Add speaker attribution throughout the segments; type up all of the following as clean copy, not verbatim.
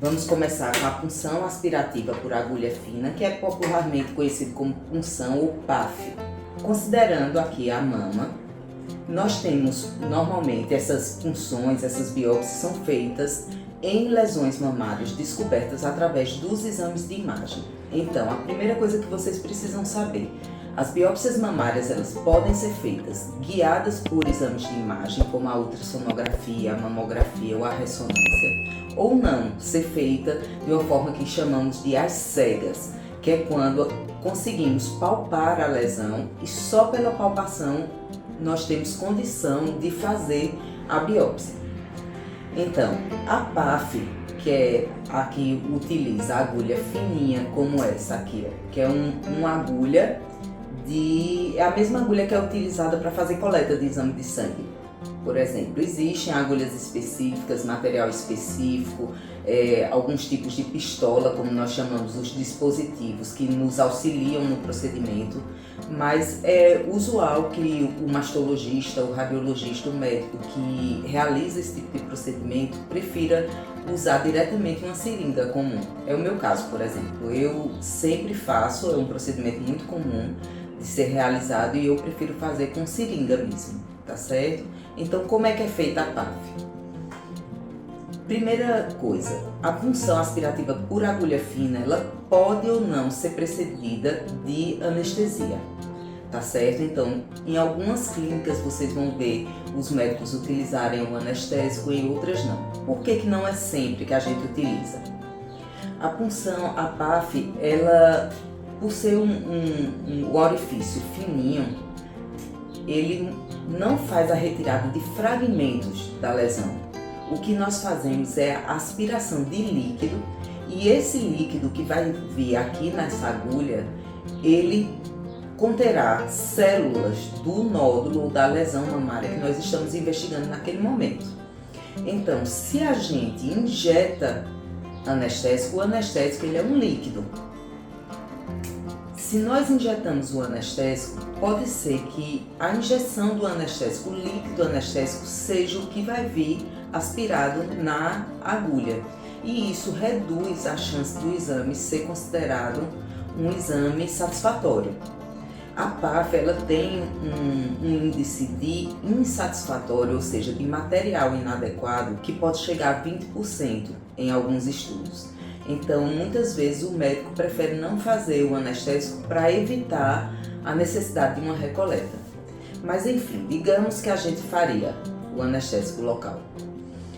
Speaker 1: Vamos começar com a punção aspirativa por agulha fina, que é popularmente conhecido como punção ou PAF. Considerando aqui a mama, nós temos normalmente essas punções, essas biópsias são feitas em lesões mamárias descobertas através dos exames de imagem. Então, a primeira coisa que vocês precisam saber, as biópsias mamárias elas podem ser feitas guiadas por exames de imagem, como a ultrassonografia, a mamografia ou a ressonância, ou não, ser feita de uma forma que chamamos de às cegas, que é quando conseguimos palpar a lesão e só pela palpação nós temos condição de fazer a biópsia. Então, a PAF, que é a que utiliza a agulha fininha como essa aqui, ó, que é uma agulha é a mesma agulha que é utilizada para fazer coleta de exame de sangue. Por exemplo, existem agulhas específicas, material específico, alguns tipos de pistola, como nós chamamos os dispositivos, que nos auxiliam no procedimento, mas é usual que o mastologista, o radiologista, o médico que realiza esse tipo de procedimento prefira usar diretamente uma seringa comum. É o meu caso, por exemplo. Eu sempre faço, é um procedimento muito comum de ser realizado e eu prefiro fazer com seringa mesmo, tá certo? Então, como é que é feita a PAF? Primeira coisa, a punção aspirativa por agulha fina, ela pode ou não ser precedida de anestesia, tá certo? Então, em algumas clínicas vocês vão ver os médicos utilizarem o anestésico e em outras não. Por que que não é sempre que a gente utiliza? A punção, a PAF, ela, por ser um orifício fininho, ele não faz a retirada de fragmentos da lesão. O que nós fazemos é a aspiração de líquido e esse líquido que vai vir aqui nessa agulha, ele conterá células do nódulo ou da lesão mamária que nós estamos investigando naquele momento. Então, se a gente injeta anestésico, o anestésico ele é um líquido. Se nós injetamos o anestésico, pode ser que a injeção do anestésico, o líquido anestésico, seja o que vai vir aspirado na agulha. E isso reduz a chance do exame ser considerado um exame satisfatório. A PAF ela tem um índice de insatisfatório, ou seja, de material inadequado, que pode chegar a 20% em alguns estudos. Então, muitas vezes o médico prefere não fazer o anestésico para evitar a necessidade de uma recoleta. Mas enfim, digamos que a gente faria o anestésico local.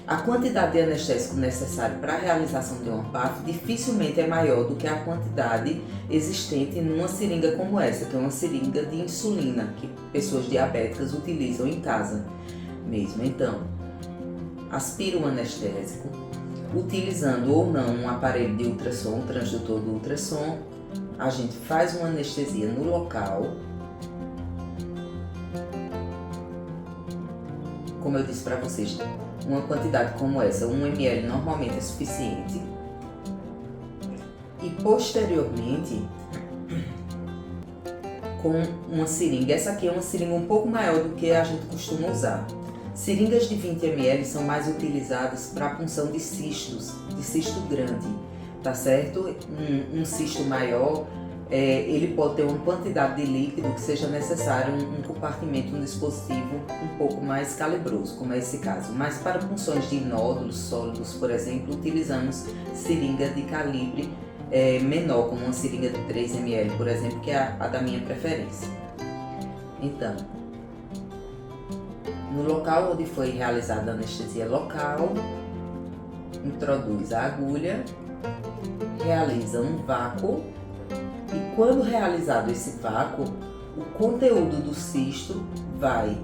Speaker 1: A quantidade de anestésico necessário para a realização de uma PAF dificilmente é maior do que a quantidade existente numa seringa como essa, que é uma seringa de insulina que pessoas diabéticas utilizam em casa mesmo. Então, aspira o anestésico, utilizando ou não um aparelho de ultrassom, um transdutor do ultrassom, a gente faz uma anestesia no local. Como eu disse para vocês, uma quantidade como essa, 1 ml, normalmente é suficiente. E posteriormente, com uma seringa, essa aqui é uma seringa um pouco maior do que a gente costuma usar. Seringas de 20 ml são mais utilizadas para a punção de cistos, de cisto grande, tá certo? Um cisto maior, ele pode ter uma quantidade de líquido que seja necessário um compartimento, um dispositivo um pouco mais calibroso, como é esse caso. Mas para punções de nódulos sólidos, por exemplo, utilizamos seringa de calibre menor, como uma seringa de 3 ml, por exemplo, que é a da minha preferência. Então, no local onde foi realizada a anestesia local, introduz a agulha, realiza um vácuo e quando realizado esse vácuo, o conteúdo do cisto vai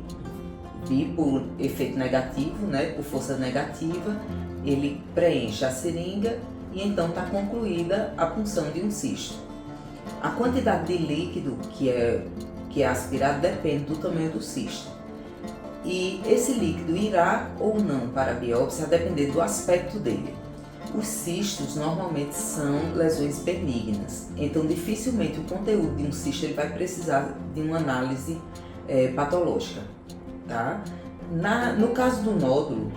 Speaker 1: vir por efeito negativo, por força negativa, ele preenche a seringa e então está concluída a punção de um cisto. A quantidade de líquido que é aspirado depende do tamanho do cisto. E esse líquido irá ou não para a biópsia a depender do aspecto dele. Os cistos normalmente são lesões benignas, então dificilmente o conteúdo de um cisto ele vai precisar de uma análise patológica, tá? No caso do nódulo,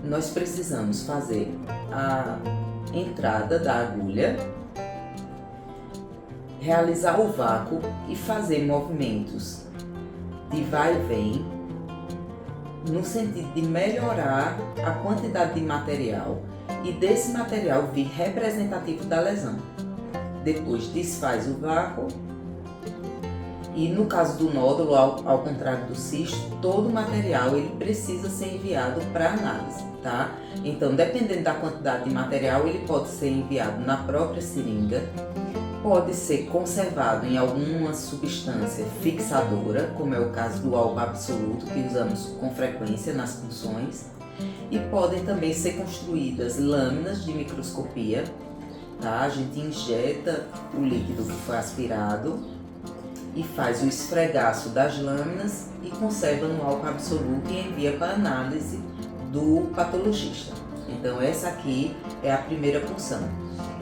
Speaker 1: nós precisamos fazer entrada da agulha, realizar o vácuo e fazer movimentos de vai e vem, no sentido de melhorar a quantidade de material e desse material vir representativo da lesão. Depois desfaz o vácuo e no caso do nódulo, ao contrário do cisto, todo o material ele precisa ser enviado para análise, tá? Então, dependendo da quantidade de material, ele pode ser enviado na própria seringa, pode ser conservado em alguma substância fixadora, como é o caso do álcool absoluto, que usamos com frequência nas punções, e podem também ser construídas lâminas de microscopia, tá? A gente injeta o líquido que foi aspirado e faz o esfregaço das lâminas e conserva no álcool absoluto e envia para análise do patologista. Então essa aqui é a primeira punção.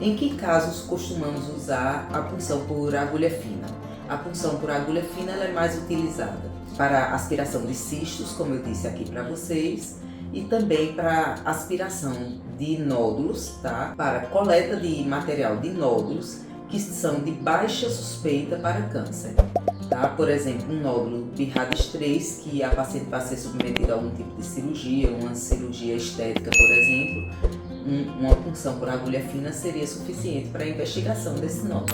Speaker 1: Em que casos costumamos usar a punção por agulha fina? A punção por agulha fina ela é mais utilizada para aspiração de cistos, como eu disse aqui para vocês, e também para aspiração de nódulos, tá? Para coleta de material de nódulos que são de baixa suspeita para câncer, tá? Por exemplo, um nódulo de Rades 3, que a paciente vai ser submetida a algum tipo de cirurgia, uma cirurgia estética, por exemplo, uma punção por agulha fina seria suficiente para a investigação desse nódulo.